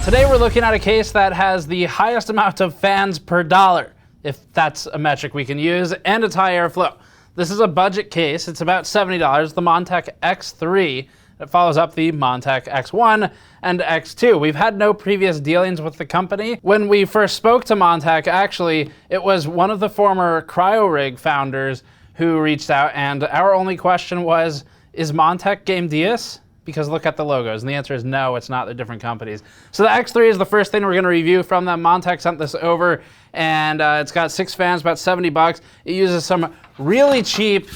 Today we're looking at a case that has the highest amount of fans per dollar, if that's a metric we can use, and its high airflow. This is a budget case. It's about $70, the Montech X3. It follows up the Montech X1 and X2. We've had no previous dealings with the company. When we first spoke to Montech, actually, it was one of the former CryoRig founders who reached out, and our only question was, is Montech Game Diaz? Because look at the logos, and the answer is no, it's not. They're different companies. So the X3 is the first thing we're gonna review from them. Montech sent this over, and it's got 6 fans, about $70. It uses some really cheap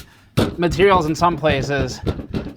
materials in some places.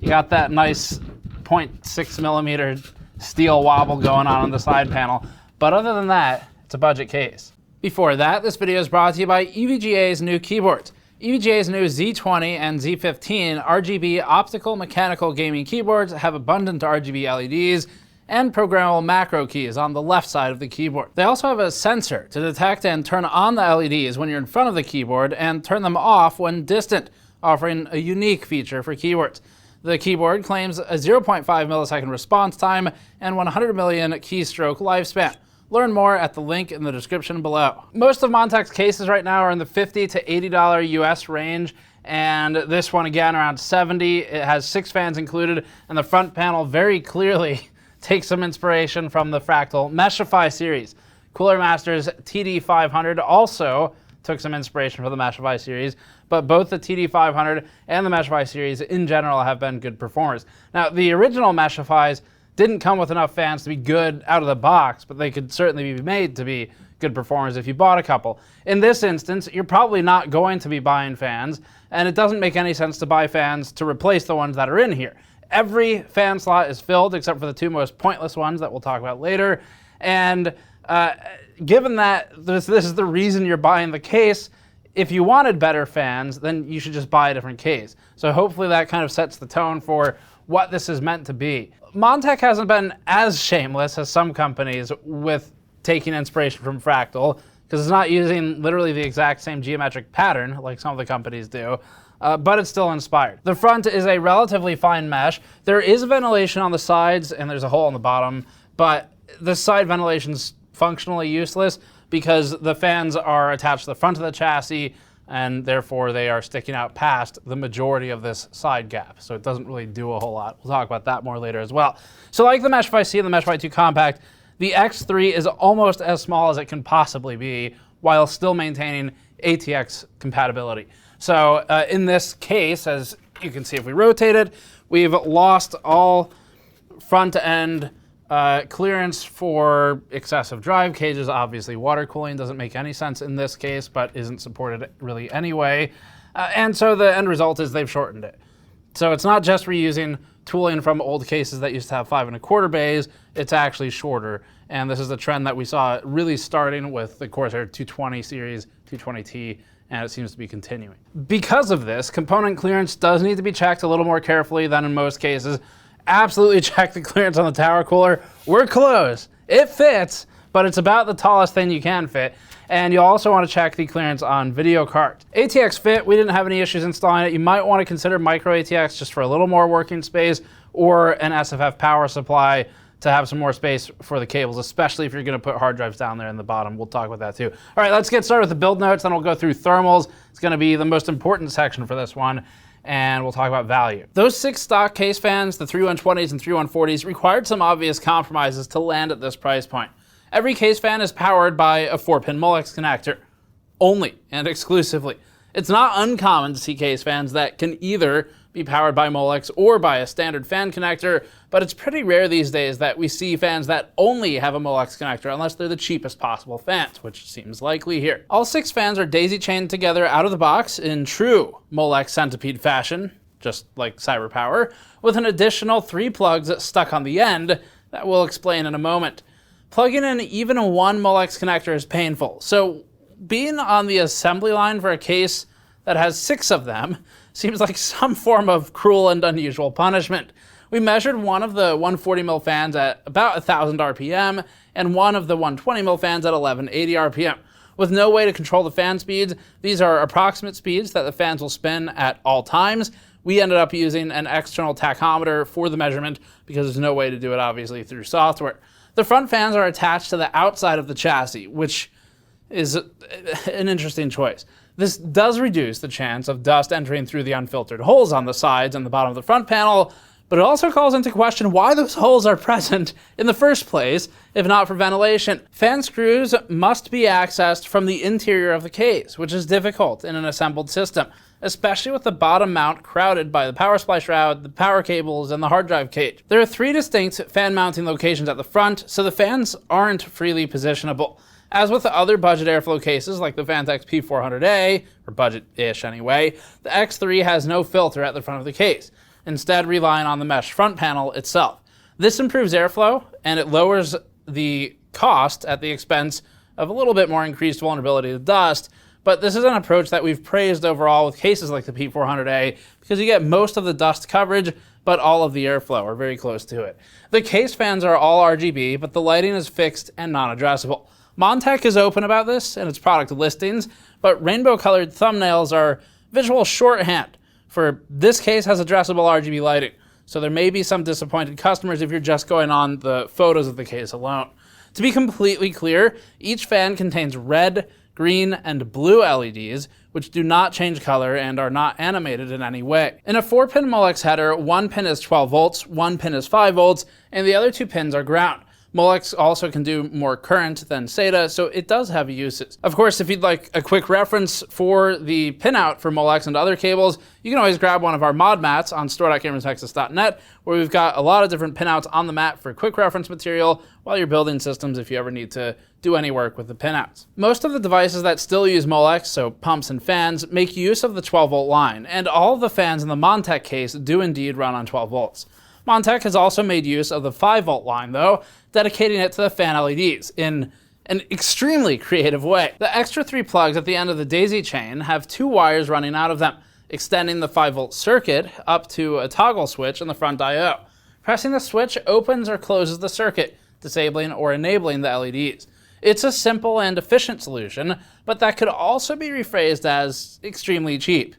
You got that nice 0.6 millimeter steel wobble going on the side panel. But other than that, it's a budget case. Before that, this video is brought to you by EVGA's new keyboards. EVGA's new Z20 and Z15 RGB optical mechanical gaming keyboards have abundant RGB LEDs and programmable macro keys on the left side of the keyboard. They also have a sensor to detect and turn on the LEDs when you're in front of the keyboard and turn them off when distant, offering a unique feature for keyboards. The keyboard claims a 0.5 millisecond response time and 100 million keystroke lifespan. Learn more at the link in the description below. Most of Montech's cases right now are in the $50 to $80 US range, and this one again around $70. It has 6 fans included, and the front panel very clearly takes some inspiration from the Fractal Meshify series. Cooler Master's TD500 also took some inspiration from the Meshify series, but both the TD500 and the Meshify series in general have been good performers. Now, the original Meshifys didn't come with enough fans to be good out of the box, but they could certainly be made to be good performers if you bought a couple. In this instance, you're probably not going to be buying fans, and it doesn't make any sense to buy fans to replace the ones that are in here. Every fan slot is filled except for the 2 most pointless ones that we'll talk about later, and given that this is the reason you're buying the case, if you wanted better fans, then you should just buy a different case. So hopefully that kind of sets the tone for what this is meant to be. Montech hasn't been as shameless as some companies with taking inspiration from Fractal, because it's not using literally the exact same geometric pattern like some of the companies do, but it's still inspired. The front is a relatively fine mesh. There is ventilation on the sides and there's a hole on the bottom, but the side ventilation's functionally useless because the fans are attached to the front of the chassis, and therefore they are sticking out past the majority of this side gap. So it doesn't really do a whole lot. We'll talk about that more later as well. So like the Meshify C and the Meshify 2 Compact, the X3 is almost as small as it can possibly be while still maintaining ATX compatibility. So in this case, as you can see if we rotate it, we've lost all front end clearance for excessive drive cages. Obviously, water cooling doesn't make any sense in this case, but isn't supported really anyway. And so the end result is they've shortened it. So it's not just reusing tooling from old cases that used to have 5 1/4 bays, it's actually shorter. And this is a trend that we saw really starting with the Corsair 220 series, 220T, and it seems to be continuing. Because of this, component clearance does need to be checked a little more carefully than in most cases. Absolutely check the clearance on the tower cooler. We're close. It fits, but it's about the tallest thing you can fit. And you'll also want to check the clearance on video card. ATX fit, we didn't have any issues installing it. You might want to consider micro ATX just for a little more working space, or an SFF power supply to have some more space for the cables, especially if you're going to put hard drives down there in the bottom. We'll talk about that too. All right, let's get started with the build notes, then we'll go through thermals. It's going to be the most important section for this one, and we'll talk about value. Those 6 stock case fans, the 3120s and 3140s, required some obvious compromises to land at this price point. Every case fan is powered by a 4-pin Molex connector, only and exclusively. It's not uncommon to see case fans that can either be powered by Molex or by a standard fan connector, but it's pretty rare these days that we see fans that only have a Molex connector unless they're the cheapest possible fans, which seems likely here. All 6 fans are daisy-chained together out of the box in true Molex centipede fashion, just like CyberPower, with an additional 3 plugs stuck on the end that we'll explain in a moment. Plugging in even one Molex connector is painful, so being on the assembly line for a case that has 6 of them seems like some form of cruel and unusual punishment. We measured one of the 140mm fans at about 1,000 RPM and one of the 120mm fans at 1180 RPM. With no way to control the fan speeds, these are approximate speeds that the fans will spin at all times. We ended up using an external tachometer for the measurement because there's no way to do it obviously through software. The front fans are attached to the outside of the chassis, which is an interesting choice. This does reduce the chance of dust entering through the unfiltered holes on the sides and the bottom of the front panel, but it also calls into question why those holes are present in the first place, if not for ventilation. Fan screws must be accessed from the interior of the case, which is difficult in an assembled system, especially with the bottom mount crowded by the power supply shroud, the power cables, and the hard drive cage. There are 3 distinct fan mounting locations at the front, so the fans aren't freely positionable. As with the other budget airflow cases like the Vantex P400A, or budget-ish anyway, the X3 has no filter at the front of the case, instead relying on the mesh front panel itself. This improves airflow, and it lowers the cost at the expense of a little bit more increased vulnerability to dust, but this is an approach that we've praised overall with cases like the P400A because you get most of the dust coverage, but all of the airflow, or very close to it. The case fans are all RGB, but the lighting is fixed and non-addressable. Montech is open about this in its product listings, but rainbow-colored thumbnails are visual shorthand for this case has addressable RGB lighting, so there may be some disappointed customers if you're just going on the photos of the case alone. To be completely clear, each fan contains red, green, and blue LEDs, which do not change color and are not animated in any way. In a 4-pin Molex header, 1 pin is 12 volts, 1 pin is 5 volts, and the other 2 pins are ground. Molex also can do more current than SATA, so it does have uses. Of course, if you'd like a quick reference for the pinout for Molex and other cables, you can always grab one of our mod mats on store.gamersnexus.net, where we've got a lot of different pinouts on the mat for quick reference material while you're building systems if you ever need to do any work with the pinouts. Most of the devices that still use Molex, so pumps and fans, make use of the 12-volt line, and all of the fans in the Montech case do indeed run on 12 volts. Montech has also made use of the 5-volt line, though, dedicating it to the fan LEDs in an extremely creative way. The extra 3 plugs at the end of the daisy chain have 2 wires running out of them, extending the 5-volt circuit up to a toggle switch in the front I/O. Pressing the switch opens or closes the circuit, disabling or enabling the LEDs. It's a simple and efficient solution, but that could also be rephrased as extremely cheap.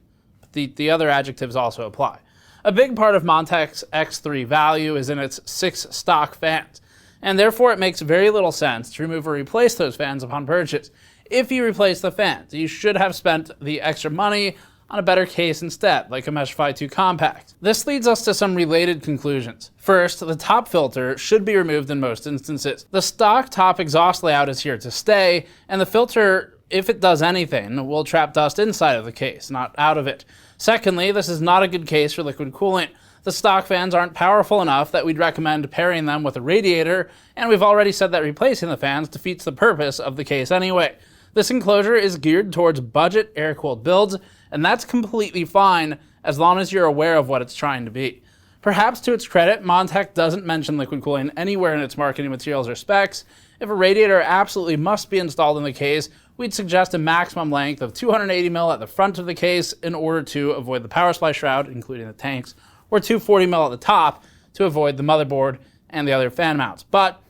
The other adjectives also apply. A big part of Montech's X3 value is in its 6 stock fans, and therefore it makes very little sense to remove or replace those fans upon purchase. If you replace the fans, you should have spent the extra money on a better case instead, like a Mesh Phi 2 Compact. This leads us to some related conclusions. First, the top filter should be removed in most instances. The stock top exhaust layout is here to stay, and the filter, if it does anything, will trap dust inside of the case, not out of it. Secondly, this is not a good case for liquid cooling. The stock fans aren't powerful enough that we'd recommend pairing them with a radiator, and we've already said that replacing the fans defeats the purpose of the case anyway. This enclosure is geared towards budget air-cooled builds, and that's completely fine as long as you're aware of what it's trying to be. Perhaps to its credit, Montech doesn't mention liquid cooling anywhere in its marketing materials or specs. If a radiator absolutely must be installed in the case, we'd suggest a maximum length of 280 mm at the front of the case in order to avoid the power supply shroud, including the tanks, or 240 mm at the top to avoid the motherboard and the other fan mounts. But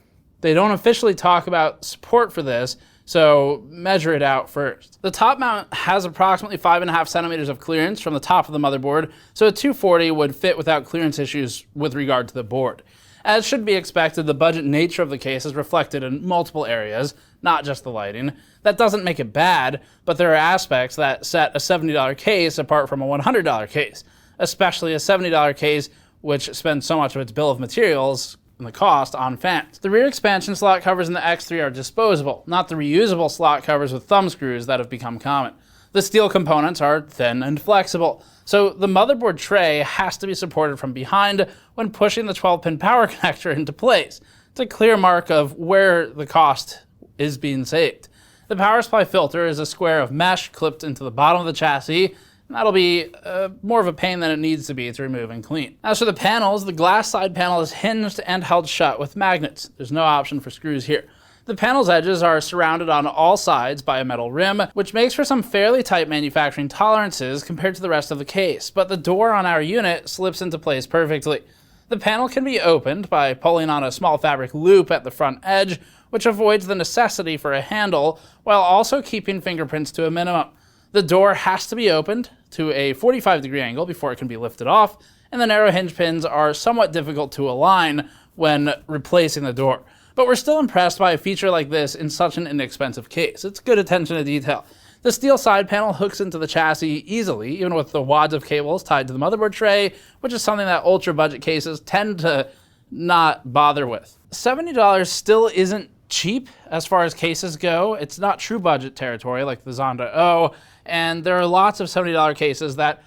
they don't officially talk about support for this, so measure it out first. The top mount has approximately 5.5 centimeters of clearance from the top of the motherboard, so a 240 would fit without clearance issues with regard to the board. As should be expected, the budget nature of the case is reflected in multiple areas, not just the lighting. That doesn't make it bad, but there are aspects that set a $70 case apart from a $100 case, especially a $70 case which spends so much of its bill of materials and the cost on fans. The rear expansion slot covers in the X3 are disposable, not the reusable slot covers with thumb screws that have become common. The steel components are thin and flexible, so the motherboard tray has to be supported from behind when pushing the 12-pin power connector into place. It's a clear mark of where the cost is being saved. The power supply filter is a square of mesh clipped into the bottom of the chassis, and that'll be more of a pain than it needs to be to remove and clean. As for the panels, the glass side panel is hinged and held shut with magnets. There's no option for screws here. The panel's edges are surrounded on all sides by a metal rim, which makes for some fairly tight manufacturing tolerances compared to the rest of the case, but the door on our unit slips into place perfectly. The panel can be opened by pulling on a small fabric loop at the front edge, which avoids the necessity for a handle, while also keeping fingerprints to a minimum. The door has to be opened to a 45-degree angle before it can be lifted off, and the narrow hinge pins are somewhat difficult to align when replacing the door. But we're still impressed by a feature like this in such an inexpensive case. It's good attention to detail. The steel side panel hooks into the chassis easily, even with the wads of cables tied to the motherboard tray, which is something that ultra budget cases tend to not bother with. $70 still isn't cheap as far as cases go. It's not true budget territory like the Zonda O, and there are lots of $70 cases that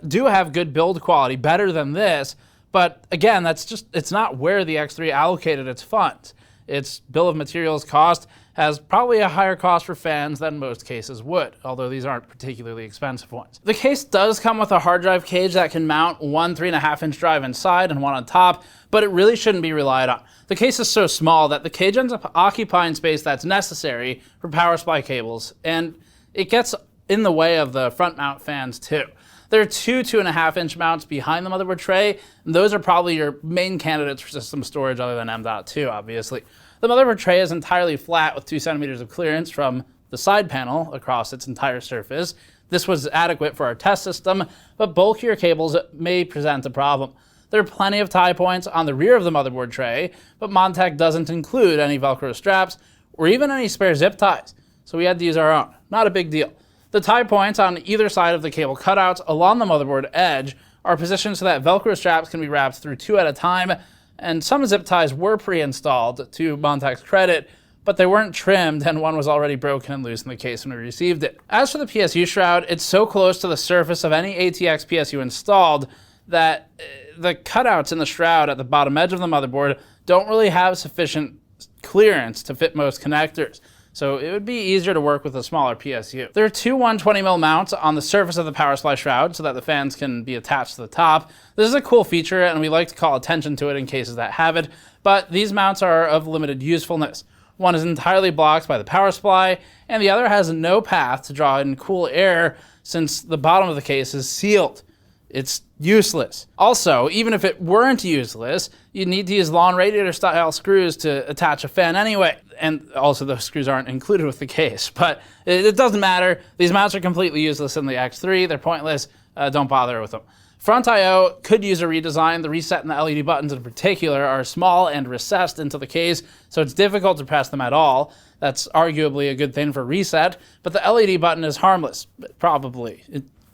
do have good build quality, better than this, but again, it's not where the X3 allocated its funds. Its bill of materials cost has probably a higher cost for fans than most cases would, although these aren't particularly expensive ones. The case does come with a hard drive cage that can mount one 3.5-inch drive inside and one on top, but it really shouldn't be relied on. The case is so small that the cage ends up occupying space that's necessary for power supply cables, and it gets in the way of the front mount fans too. There are two 2.5-inch mounts behind the motherboard tray, and those are probably your main candidates for system storage other than M.2, obviously. The motherboard tray is entirely flat with 2 centimeters of clearance from the side panel across its entire surface. This was adequate for our test system, but bulkier cables may present a problem. There are plenty of tie points on the rear of the motherboard tray, but Montech doesn't include any Velcro straps or even any spare zip ties, so we had to use our own. Not a big deal. The tie points on either side of the cable cutouts along the motherboard edge are positioned so that Velcro straps can be wrapped through 2 at a time, and some zip ties were pre-installed, to Montech's credit, but they weren't trimmed and one was already broken and loose in the case when we received it. As for the PSU shroud, it's so close to the surface of any ATX PSU installed that the cutouts in the shroud at the bottom edge of the motherboard don't really have sufficient clearance to fit most connectors. So it would be easier to work with a smaller PSU. There are two 120mm mounts on the surface of the power supply shroud so that the fans can be attached to the top. This is a cool feature and we like to call attention to it in cases that have it, but these mounts are of limited usefulness. One is entirely blocked by the power supply, and the other has no path to draw in cool air since the bottom of the case is sealed. It's useless. Also, even if it weren't useless, you'd need to use lawn radiator style screws to attach a fan anyway. And also those screws aren't included with the case, but it doesn't matter. These mounts are completely useless in the X3. They're pointless. Don't bother with them. Front I/O could use a redesign. The reset and the LED buttons in particular are small and recessed into the case, so it's difficult to press them at all. That's arguably a good thing for reset, but the LED button is harmless, probably.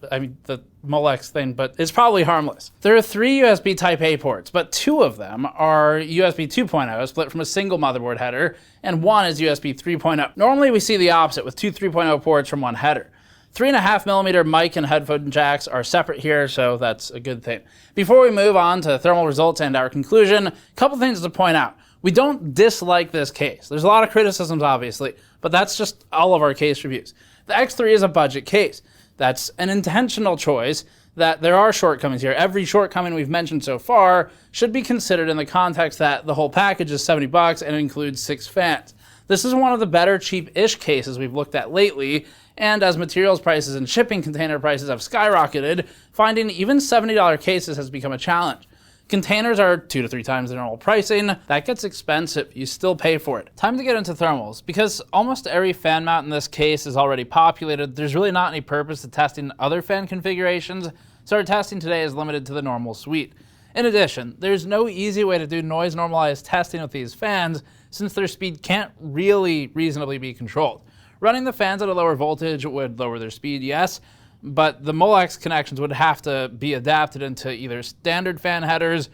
The Molex thing, but it's probably harmless. There are 3 USB Type-A ports, but 2 of them are USB 2.0 split from a single motherboard header, and 1 is USB 3.0. Normally we see the opposite with 2 3.0 ports from one header. 3.5mm mic and headphone jacks are separate here, so that's a good thing. Before we move on to thermal results and our conclusion, a couple things to point out. We don't dislike this case. There's a lot of criticisms, obviously, but that's just all of our case reviews. The X3 is a budget case. That's an intentional choice, that there are shortcomings here. Every shortcoming we've mentioned so far should be considered in the context that the whole package is $70 and it includes 6 fans. This is one of the better cheap-ish cases we've looked at lately, and as materials prices and shipping container prices have skyrocketed, finding even $70 cases has become a challenge. Containers are 2 to 3 times the normal pricing. That gets expensive. You still pay for it. Time to get into thermals. Because almost every fan mount in this case is already populated, there's really not any purpose to testing other fan configurations, so our testing today is limited to the normal suite. In addition, there's no easy way to do noise normalized testing with these fans since their speed can't really reasonably be controlled. Running the fans at a lower voltage would lower their speed, yes, but the Molex connections would have to be adapted into either standard fan headers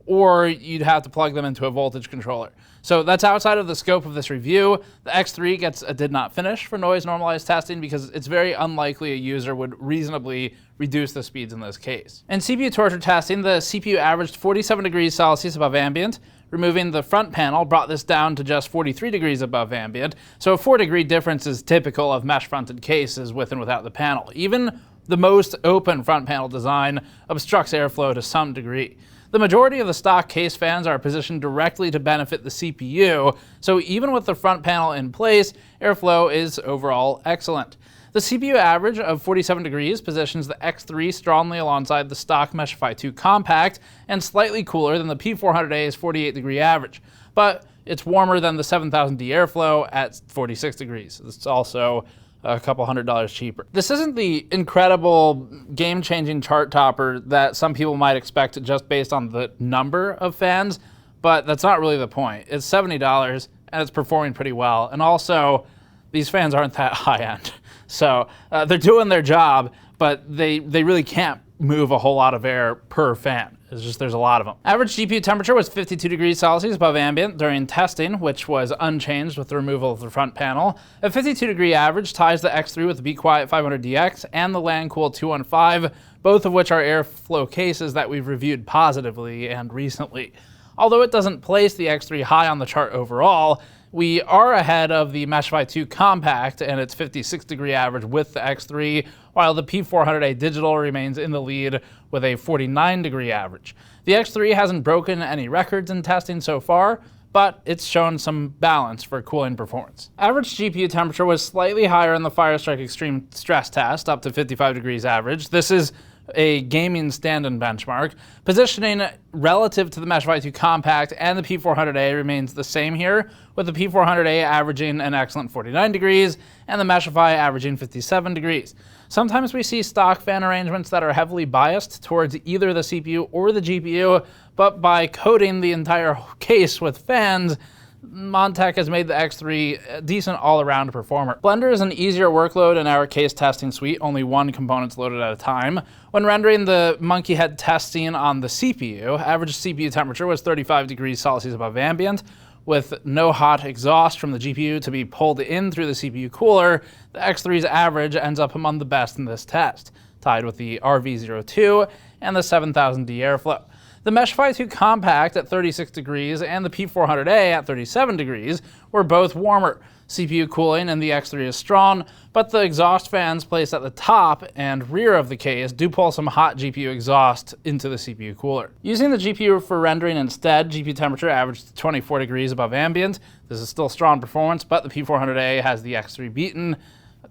or you'd have to plug them into a voltage controller. So that's outside of the scope of this review. The X3 gets a did not finish for noise normalized testing because it's very unlikely a user would reasonably reduce the speeds in this case. In CPU torture testing, the CPU averaged 47 degrees Celsius above ambient. Removing the front panel brought this down to just 43 degrees above ambient, so a 4-degree difference is typical of mesh-fronted cases with and without the panel. Even the most open front panel design obstructs airflow to some degree. The majority of the stock case fans are positioned directly to benefit the CPU, so even with the front panel in place, airflow is overall excellent. The CPU average of 47 degrees positions the X3 strongly alongside the stock Meshify 2 Compact and slightly cooler than the P400A's 48 degree average, but it's warmer than the 7000D airflow at 46 degrees. It's also a couple $100 cheaper. This isn't the incredible game-changing chart topper that some people might expect just based on the number of fans, but that's not really the point. It's $70 and it's performing pretty well. And also, these fans aren't that high end. So they're doing their job, but they really can't move a whole lot of air per fan. It's just there's a lot of them. Average GPU temperature was 52 degrees Celsius above ambient during testing, which was unchanged with the removal of the front panel. A 52 degree average ties the X3 with the Be Quiet 500DX and the LandCool 215, both of which are airflow cases that we've reviewed positively and recently. Although it doesn't place the X3 high on the chart overall, we are ahead of the Meshify 2 Compact and its 56 degree average with the X3, while the P400A Digital remains in the lead with a 49 degree average. The X3 hasn't broken any records in testing so far, but it's shown some balance for cooling performance. Average GPU temperature was slightly higher in the Firestrike Extreme Stress Test, up to 55 degrees average. This is a gaming stand-in benchmark. Positioning relative to the Meshify 2 Compact and the P400A remains the same here, with the P400A averaging an excellent 49 degrees and the Meshify averaging 57 degrees. Sometimes we see stock fan arrangements that are heavily biased towards either the CPU or the GPU, but by coating the entire case with fans, Montech has made the X3 a decent all-around performer. Blender is an easier workload in our case testing suite, only one component's loaded at a time. When rendering the monkey head testing on the CPU, average CPU temperature was 35 degrees Celsius above ambient. With no hot exhaust from the GPU to be pulled in through the CPU cooler, the X3's average ends up among the best in this test, tied with the RV02 and the 7000D airflow. The Meshify 2 Compact at 36 degrees and the P400A at 37 degrees were both warmer. CPU cooling in the X3 is strong, but the exhaust fans placed at the top and rear of the case do pull some hot GPU exhaust into the CPU cooler. Using the GPU for rendering instead, GPU temperature averaged 24 degrees above ambient. This is still strong performance, but the P400A has the X3 beaten,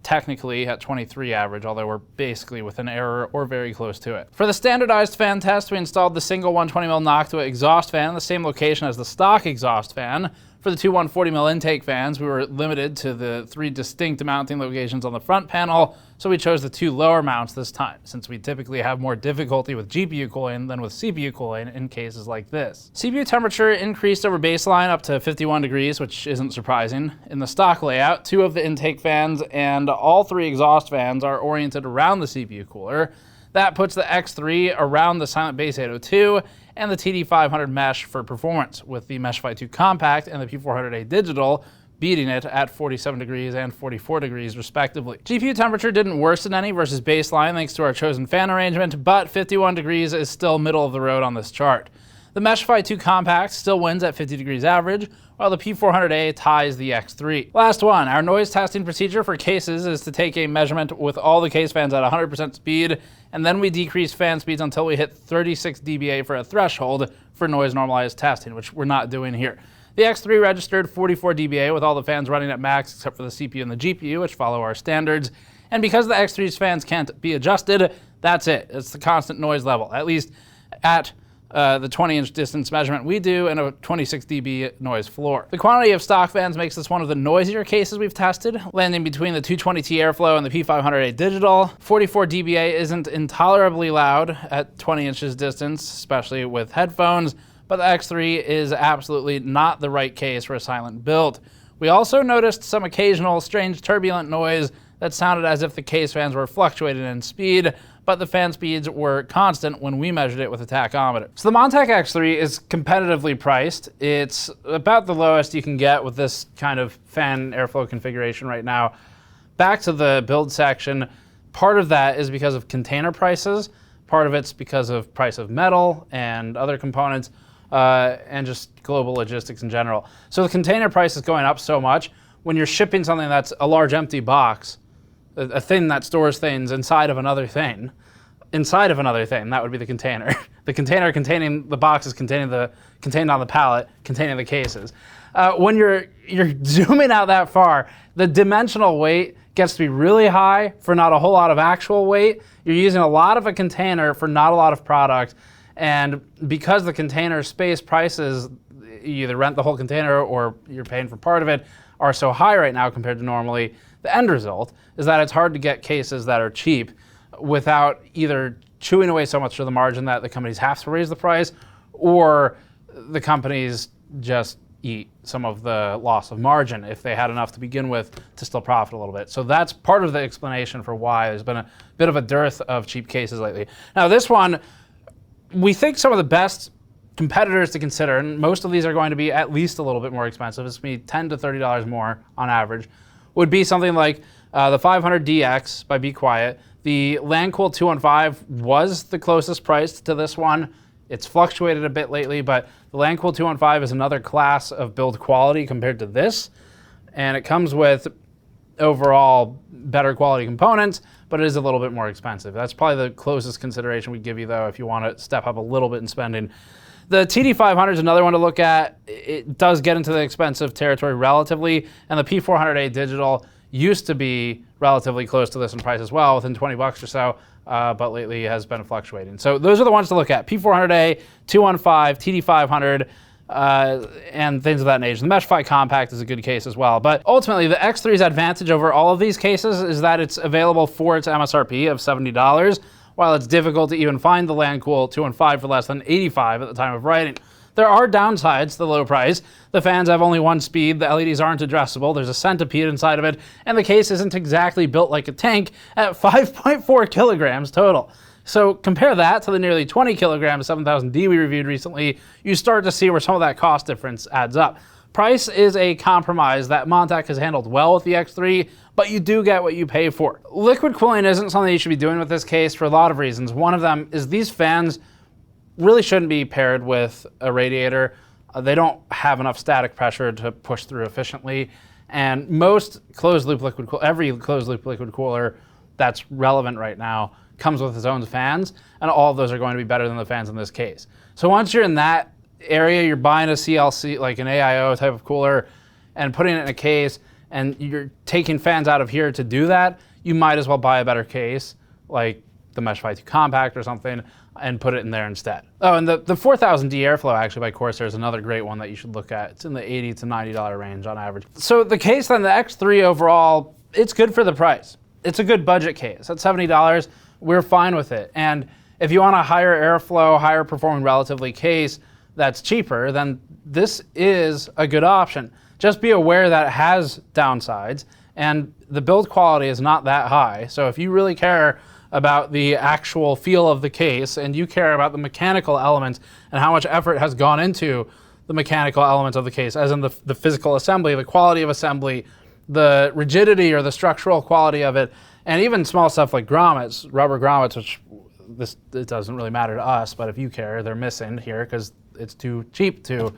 technically at 23 average, although we're basically within error or very close to it. For the standardized fan test, we installed the single 120mm Noctua exhaust fan in the same location as the stock exhaust fan. For the two 140mm intake fans, we were limited to the 3 distinct mounting locations on the front panel, so we chose the 2 lower mounts this time, since we typically have more difficulty with GPU cooling than with CPU cooling in cases like this. CPU temperature increased over baseline up to 51 degrees, which isn't surprising. In the stock layout, 2 of the intake fans and all 3 exhaust fans are oriented around the CPU cooler. That puts the X3 around the Silent Base 802 and the TD500 mesh for performance, with the Meshify 2 Compact and the P400A Digital beating it at 47 degrees and 44 degrees respectively. GPU temperature didn't worsen any versus baseline thanks to our chosen fan arrangement, but 51 degrees is still middle of the road on this chart. The Meshify 2 Compact still wins at 50 degrees average, while the P400A ties the X3. Last one, our noise testing procedure for cases is to take a measurement with all the case fans at 100% speed, and then we decrease fan speeds until we hit 36 dBA for a threshold for noise normalized testing, which we're not doing here. The X3 registered 44 dBA with all the fans running at max except for the CPU and the GPU, which follow our standards. And because the X3's fans can't be adjusted, that's it. It's the constant noise level, at least at the 20-inch distance measurement we do in a 26 dB noise floor. The quantity of stock fans makes this one of the noisier cases we've tested, landing between the 220T airflow and the P500A Digital. 44 dBA isn't intolerably loud at 20 inches distance, especially with headphones, but the X3 is absolutely not the right case for a silent build. We also noticed some occasional strange turbulent noise that sounded as if the case fans were fluctuating in speed, but the fan speeds were constant when we measured it with a tachometer. So the Montech X3 is competitively priced. It's about the lowest you can get with this kind of fan airflow configuration right now. Back to the build section, part of that is because of container prices, part of it's because of price of metal and other components, and just global logistics in general. So the container price is going up so much. When you're shipping something that's a large empty box, a thing that stores things inside of another thing, that would be the container. The container containing the boxes contained on the pallet, containing the cases. When you're zooming out that far, the dimensional weight gets to be really high for not a whole lot of actual weight. You're using a lot of a container for not a lot of product, and because the container space prices, you either rent the whole container or you're paying for part of it, are so high right now compared to normally, the end result is that it's hard to get cases that are cheap without either chewing away so much of the margin that the companies have to raise the price, or the companies just eat some of the loss of margin if they had enough to begin with to still profit a little bit. So that's part of the explanation for why there's been a bit of a dearth of cheap cases lately. Now this one, we think some of the best competitors to consider, and most of these are going to be at least a little bit more expensive, it's going to be $10 to $30 more on average, would be something like the 500DX by Be Quiet. The LandCool 215 was the closest price to this one. It's fluctuated a bit lately, but the LandCool 215 is another class of build quality compared to this, and it comes with overall better quality components, but it is a little bit more expensive. That's probably the closest consideration we'd give you, though, if you want to step up a little bit in spending. The TD500 is another one to look at. It does get into the expensive territory relatively, and the P400A Digital used to be relatively close to this in price as well, within 20 bucks or so, but lately has been fluctuating. So those are the ones to look at: P400A, 215, TD500, and things of that nature. The Mesh-Fi Compact is a good case as well. But ultimately, the X3's advantage over all of these cases is that it's available for its MSRP of $70, while it's difficult to even find the LandCool 215 for less than $85 at the time of writing. There are downsides to the low price. The fans have only one speed, the LEDs aren't addressable, there's a centipede inside of it, and the case isn't exactly built like a tank at 5.4 kilograms total. So compare that to the nearly 20 kilograms 7000D we reviewed recently, you start to see where some of that cost difference adds up. Price is a compromise that Montech has handled well with the X3, but you do get what you pay for. Liquid cooling isn't something you should be doing with this case for a lot of reasons. One of them is these fans really shouldn't be paired with a radiator. They don't have enough static pressure to push through efficiently. And most closed-loop liquid cooler, every closed-loop liquid cooler that's relevant right now comes with its own fans, and all of those are going to be better than the fans in this case. So once you're in that area, you're buying a CLC, like an AIO type of cooler, and putting it in a case, and you're taking fans out of here to do that, you might as well buy a better case, like the Mesh-Fi 2 Compact or something, and put it in there instead. Oh, and the 4000D Airflow actually by Corsair is another great one that you should look at. It's in the $80 to $90 range on average. So the case then, the X3 overall, it's good for the price. It's a good budget case. At $70, we're fine with it. And if you want a higher airflow, higher performing relatively case that's cheaper, then this is a good option. Just be aware that it has downsides, and the build quality is not that high. So if you really care about the actual feel of the case, and you care about the mechanical elements and how much effort has gone into the mechanical elements of the case, as in the physical assembly, the quality of assembly, the rigidity or the structural quality of it, and even small stuff like grommets, rubber grommets, which it doesn't really matter to us, but if you care, they're missing here because it's too cheap to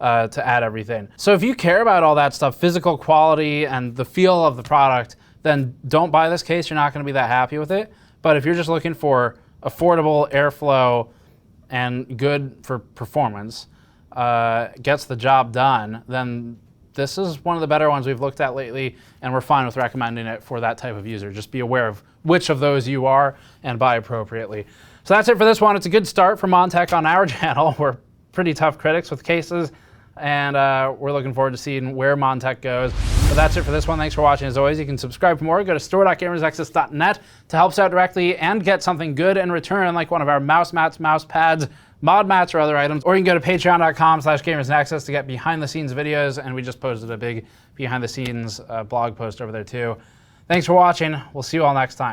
add everything. So if you care about all that stuff, physical quality and the feel of the product, then don't buy this case. You're not going to be that happy with it. But if you're just looking for affordable airflow and good for performance, gets the job done, then this is one of the better ones we've looked at lately, and we're fine with recommending it for that type of user. Just be aware of which of those you are and buy appropriately. So that's it for this one. It's a good start for Montech on our channel. We're pretty tough critics with cases, and we're looking forward to seeing where Montech goes. But that's it for this one. Thanks for watching. As always, you can subscribe for more. Go to store.gamersnexus.net to help us out directly and get something good in return, like one of our mouse mats, mouse pads, mod mats, or other items. Or you can go to patreon.com/gamersnexus to get behind-the-scenes videos, and we just posted a big behind-the-scenes blog post over there too. Thanks for watching. We'll see you all next time.